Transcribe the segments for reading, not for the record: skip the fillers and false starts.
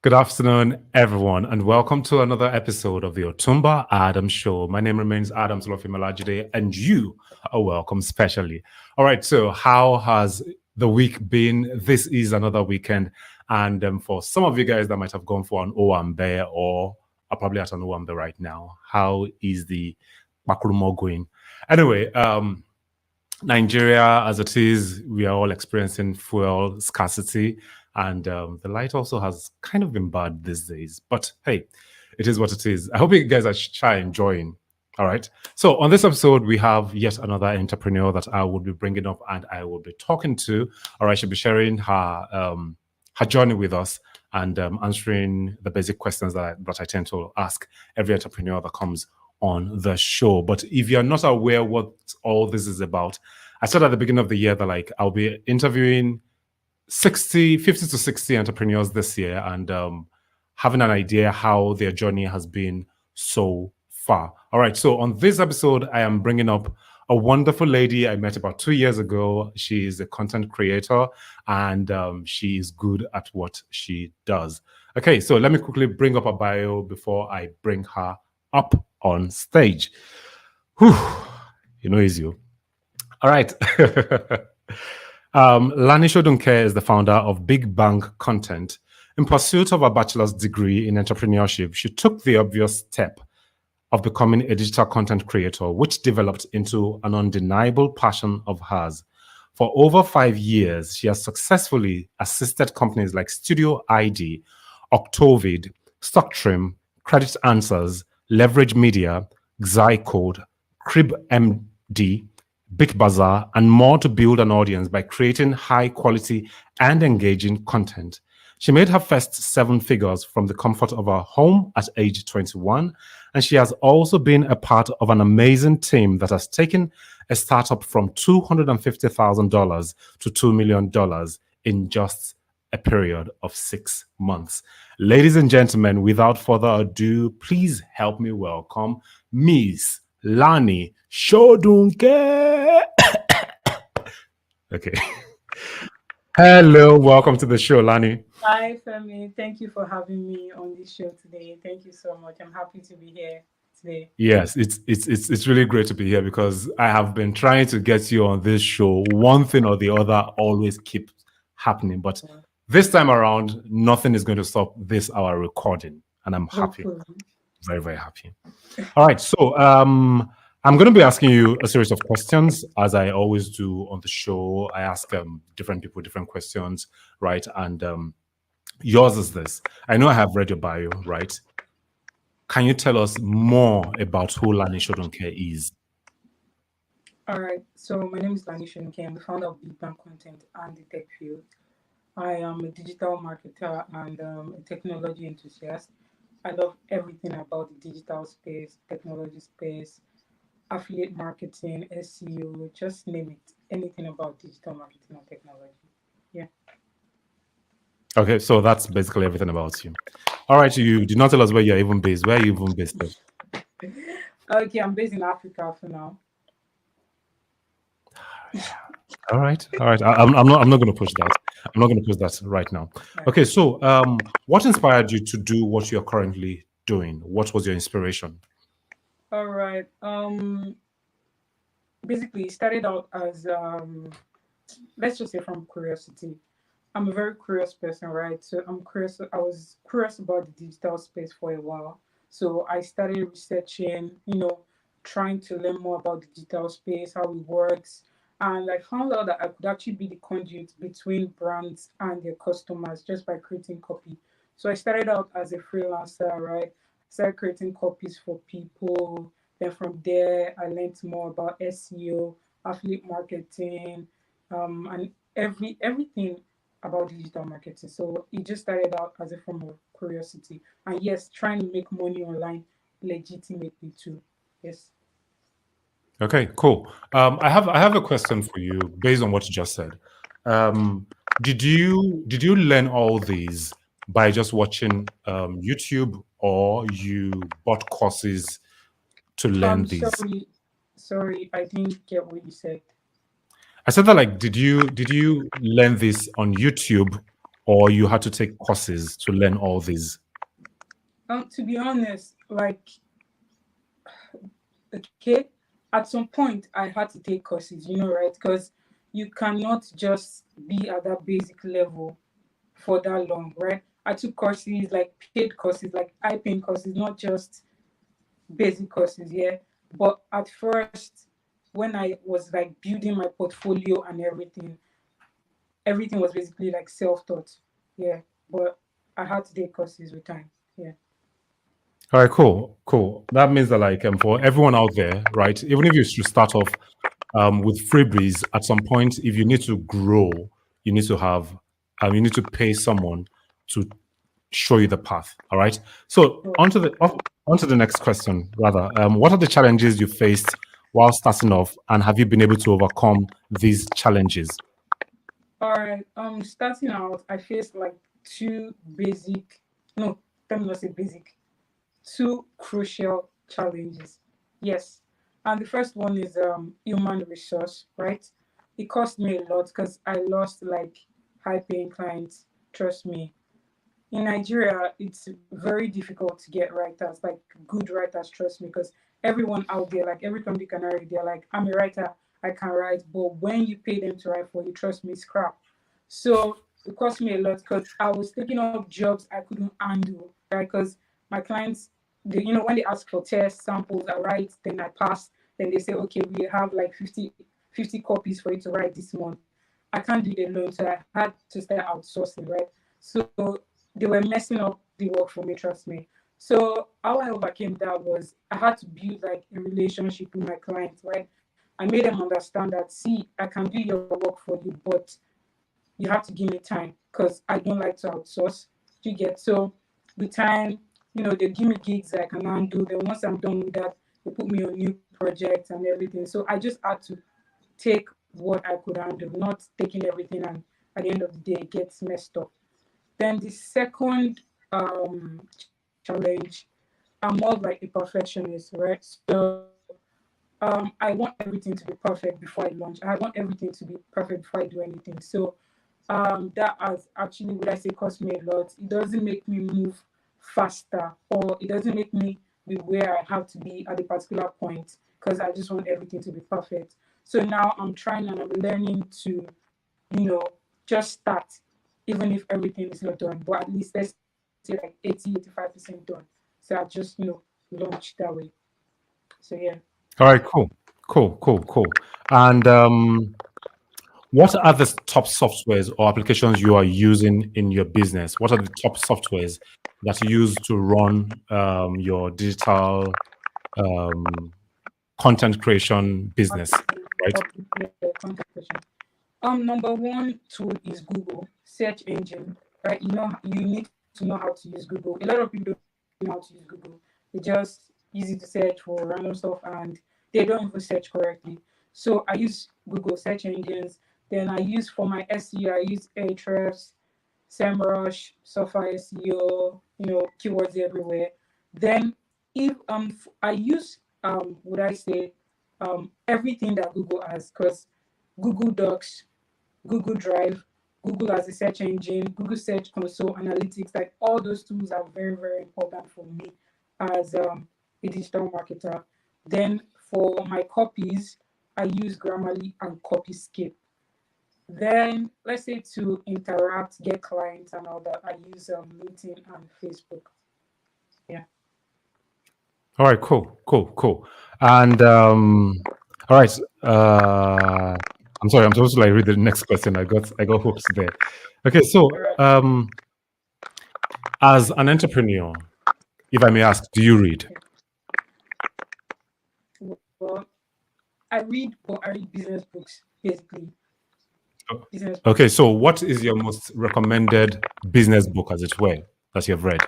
Good afternoon, everyone, and welcome to another episode of the Otumba Adam Show. My name remains Adam Malajide, and you are welcome specially. All right, so how has the week been? This is another weekend, and for some of you guys that might have gone for an Owambe or are probably at an Owambe right now, how is the Bakurumo going? Anyway, Nigeria, as it is, we are all experiencing fuel scarcity, and the light also has kind of been bad these days. But hey, it is what it is. I hope you guys are try enjoying. All right. So on this episode, we have yet another entrepreneur that I will be bringing up and I will be talking to, or I should be sharing her journey with us and answering the basic questions that I tend to ask every entrepreneur that comes on the show. But if you're not aware what all this is about, I said at the beginning of the year that I'll be interviewing 50 to 60 entrepreneurs this year and having an idea how their journey has been so far. All right. So on this episode, I am bringing up a wonderful lady I met about 2 years ago. She is a content creator and she is good at what she does. Okay. So let me quickly bring up a bio before I bring her up on stage. Whew, it's you. All right. Lani Sodunke is the founder of Big Bang Content. In pursuit of a bachelor's degree in entrepreneurship, she took the obvious step of becoming a digital content creator, which developed into an undeniable passion of hers. For over 5 years, she has successfully assisted companies like Studio ID, Octovid, StockTrim, Credit Answers, Leverage Media, Xycode, Crib MD, Big Bazaar, and more to build an audience by creating high quality and engaging content. She made her first 7 figures from the comfort of her home at age 21, and she has also been a part of an amazing team that has taken a startup from $250,000 to $2 million in just a period of 6 months. Ladies and gentlemen, without further ado, please help me welcome Miss Lani Sodunke. Okay. Hello, welcome to the show, Lani. Hi, Femi. Thank you for having me on this show today. Thank you so much. I'm happy to be here today. Yes, it's really great to be here because I have been trying to get you on this show. One thing or the other always keeps happening, but this time around, nothing is going to stop this our recording, and I'm happy, very, very happy. All right, so I'm going to be asking you a series of questions, as I always do on the show. I ask different people different questions, right? And yours is this. I know I have read your bio, right? Can you tell us more about who Lani Sodunke is? All right. So my name is Lani Sodunke. I'm the founder of Big Bang Content and the tech field. I am a digital marketer and a technology enthusiast. I love everything about the digital space, technology space, affiliate marketing, SEO, just name it. Anything about digital marketing and technology. Yeah. Okay, so that's basically everything about you. All right, you did not tell us where you're even based. Where are you even based? Okay, I'm based in Africa for now. All right. I'm not going to push that. I'm not going to push that right now. Okay, so what inspired you to do what you're currently doing? What was your inspiration? All right. Basically, it started out as let's just say from curiosity. I'm a very curious person, right? So I'm curious. I was curious about the digital space for a while. So I started researching, trying to learn more about the digital space, how it works. And I found out that I could actually be the conduit between brands and their customers just by creating copy. So I started out as a freelancer, right? Started creating copies for people. Then from there, I learned more about SEO, affiliate marketing, and everything about digital marketing. So it just started out as a form of curiosity. And yes, trying to make money online legitimately too. Yes. Okay, cool. I have a question for you based on what you just said. Um, did you learn all these by just watching YouTube, or you bought courses to learn these? Sorry, I didn't get what you said. I said that, like, did you learn this on YouTube, or you had to take courses to learn all these? To be honest, like, okay, at some point I had to take courses, right? Because you cannot just be at that basic level for that long, right? I took courses, like paid courses, like high paying courses, not just basic courses, yeah. But at first, when I was like building my portfolio and everything was basically like self-taught, yeah. But I had to take courses with time, yeah. All right, cool, cool. That means that like for everyone out there, right? Even if you should start off with freebies, at some point, if you need to grow, you need to have you need to pay someone to show you the path. All right. So So, onto the next question. Rather, what are the challenges you faced while starting off, and have you been able to overcome these challenges? all right. Starting out, I faced like two basic, no, let me not say basic, two crucial challenges. Yes. And the first one is human resource, right? It cost me a lot because I lost like high paying clients. Trust me. In Nigeria, it's very difficult to get writers, like good writers, trust me, because everyone out there, like every company can write, they're like, I'm a writer, I can write, but when you pay them to write for you, trust me, it's crap. So it cost me a lot because I was taking up jobs I couldn't handle, right? Because my clients, when they ask for test samples, I write, then I pass, then they say, okay, we have like 50 copies for you to write this month. I can't do it alone, so I had to start outsourcing, right? So they were messing up the work for me, trust me. So how I overcame that was I had to build like a relationship with my clients, right? I made them understand that, see, I can do your work for you, but you have to give me time because I don't like to outsource. You get so with time, they give me gigs that I can handle. Then once I'm done with that, they put me on new projects and everything. So I just had to take what I could handle, not taking everything and at the end of the day it gets messed up. Then the second challenge, I'm more of like a perfectionist, right? So I want everything to be perfect before I launch. I want everything to be perfect before I do anything. So that has actually, would I say, cost me a lot. It doesn't make me move faster, or it doesn't make me be where I have to be at a particular point because I just want everything to be perfect. So now I'm trying and I'm learning to, just start, even if everything is not done, but at least let's say like 80-85% done. So I just, launch that way. So yeah. All right, cool, cool, cool, cool. And what are the top softwares or applications you are using in your business? What are the top softwares that you use to run your digital um, content creation business? Right. Okay, yeah, contact question. Number one tool is Google search engine, right? You need to know how to use Google. A lot of people don't know how to use Google. They just use it to search for random stuff and they don't even search correctly. So I use Google search engines. Then I use for my SEO, I use Ahrefs, SEMrush, Software SEO, keywords everywhere. Then if I use would I say everything that Google has, because Google Docs, Google Drive, Google as a search engine, Google Search Console, Analytics, like all those tools are very, very important for me as a digital marketer. Then for my copies, I use Grammarly and Copyscape. Then let's say to interact, get clients and all that, I use LinkedIn and Facebook. Yeah. All right, cool, cool, cool. And all right, I'm sorry, I'm supposed to like read the next question. I got hooks there. Okay, All so right. as an entrepreneur, if I may ask, do you read? Well, I read, but I read business books, basically. Oh, Business okay, books. so what is your most recommended business book, as it were, that you've read?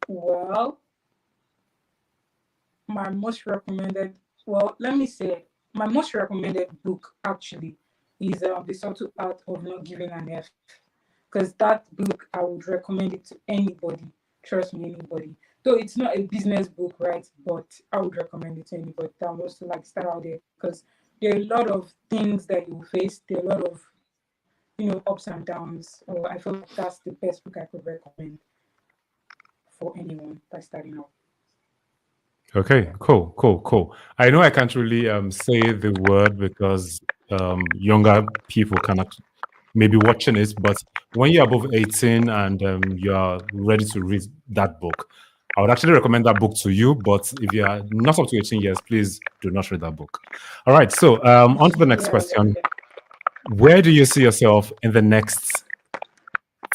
Well, my most recommended, let me say, my most recommended book actually is The Subtle Art of Not Giving an F. Because that book, I would recommend it to anybody. Trust me, anybody. Though it's not a business book, right? But I would recommend it to anybody that wants to like start out there because there are a lot of things that you face. There are a lot of ups and downs. Or I feel like that's the best book I could recommend for anyone that's starting out. Okay, cool. I know I can't really say the word because younger people cannot maybe watching it, but when you're above 18 and you're ready to read that book, I would actually recommend that book to you. But if you are not up to 18 years, please do not read that book. All right, so on to the next question. Where do you see yourself in the next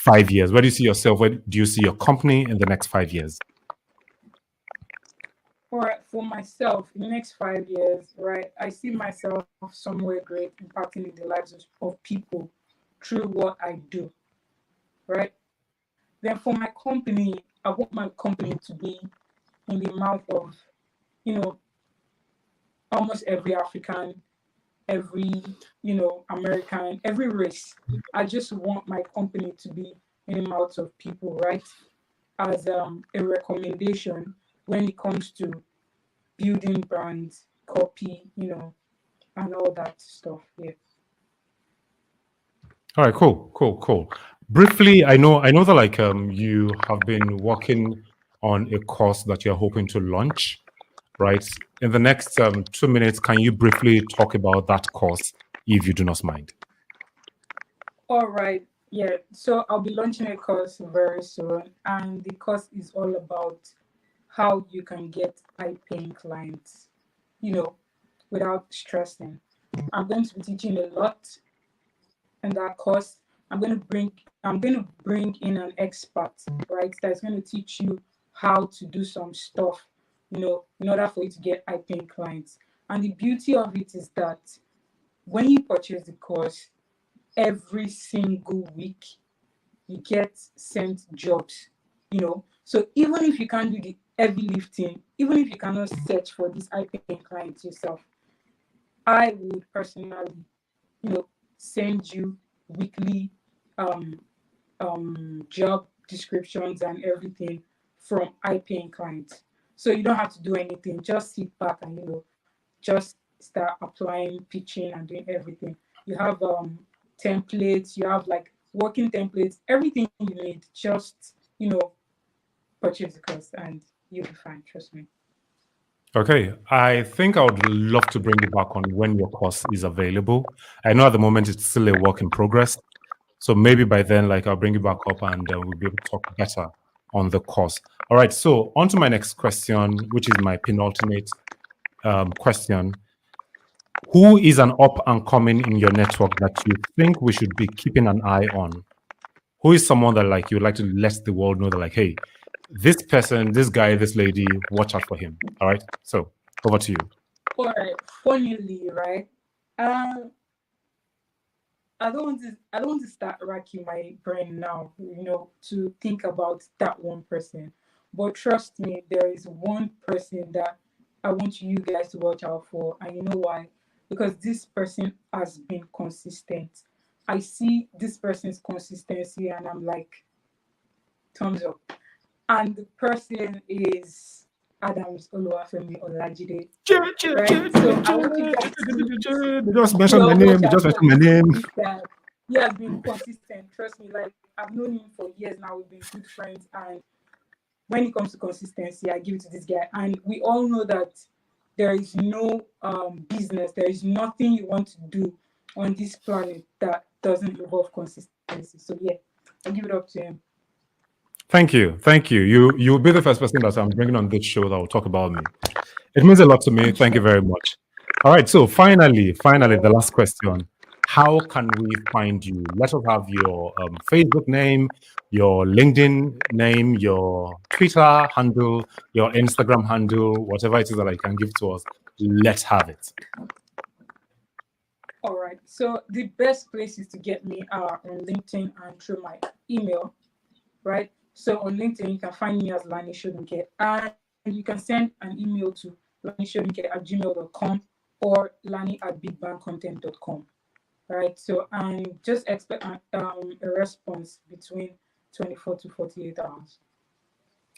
5 years? Where do you see yourself? Where do you see your company in the next 5 years? For myself, in the next 5 years, right, I see myself somewhere great, impacting in the lives of people through what I do, right? Then for my company, I want my company to be in the mouth of, you know, almost every African, every, American, every race. I just want my company to be in the mouths of people, right? As a recommendation when it comes to building brands, copy, and all that stuff. Yeah. All right, cool. Briefly, I know that like you have been working on a course that you're hoping to launch, right? In the next 2 minutes, can you briefly talk about that course, if you do not mind? All right. Yeah. So I'll be launching a course very soon, and the course is all about how you can get high-paying clients, without stressing. I'm going to be teaching a lot in that course. I'm going to bring in an expert, right? That's going to teach you how to do some stuff, in order for you to get high-paying clients. And the beauty of it is that when you purchase the course, every single week you get sent jobs, So even if you can't do the heavy lifting, even if you cannot search for these high-paying clients yourself, I would personally, send you weekly um, job descriptions and everything from high-paying clients. So you don't have to do anything. Just sit back and just start applying, pitching, and doing everything. You have templates. You have like working templates. Everything you need. Just purchase the course and you'll be fine. Trust me. Okay, I think I would love to bring you back on when your course is available. I know at the moment it's still a work in progress, so maybe by then, like I'll bring you back up and we'll be able to talk better on the course. All right, so on to my next question, which is my penultimate question. Who is an up and coming in your network that you think we should be keeping an eye on? Who is someone that like you would like to let the world know that like, hey, this person, this guy, this lady, watch out for him. All right, so over to you. All right. Funnily, right? Um, I don't want to start racking my brain now, to think about that one person. But trust me, there is one person that I want you guys to watch out for. And you know why? Because this person has been consistent. I see this person's consistency and I'm like, thumbs up. And the person is Adams Oluwafemi Olajide. Right? So I want you guys to They just mentioned my name. watch They out just for mentioned my name. this guy. He has been consistent. Trust me, like I've known him for years now. We've been good friends, and when it comes to consistency, I give it to this guy. And we all know that there is no business, there is nothing you want to do on this planet that doesn't involve consistency. So yeah, I give it up to him. Thank you. You'll be the first person that I'm bringing on this show that will talk about me. It means a lot to me. Thank you very much. All right. So finally, the last question. How can we find you? Let us have your Facebook name, your LinkedIn name, your Twitter handle, your Instagram handle, whatever it is that you can give to us. Let's have it. All right. So the best places to get me are on LinkedIn and through my email, right? So on LinkedIn, you can find me as Lani Sodunke, and you can send an email to lanishodunke@gmail.com or lani@bigbankcontent.com. Right. So and just expect a response between 24 to 48 hours.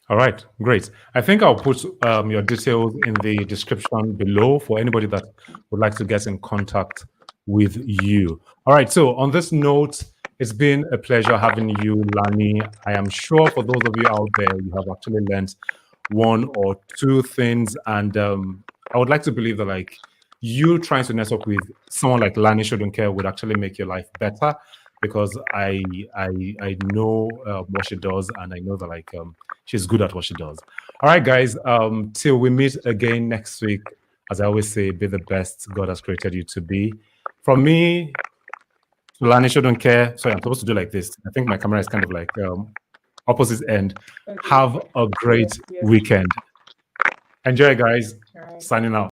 All right, great. I think I'll put your details in the description below for anybody that would like to get in contact with you. All right, so on this note, It's been a pleasure having you, Lani. I am sure for those of you out there, you have actually learned one or two things, and I would like to believe that like you trying to network with someone like Lani Sodunke would actually make your life better, because I know what she does, and I know that like she's good at what she does. All right, guys. Till we meet again next week, as I always say, be the best God has created you to be. From me, Lani Sodunke. Sorry, I'm supposed to do like this. I think my camera is kind of like opposite end. Okay. Have a great Yes. weekend. Enjoy, guys. All right. Signing out.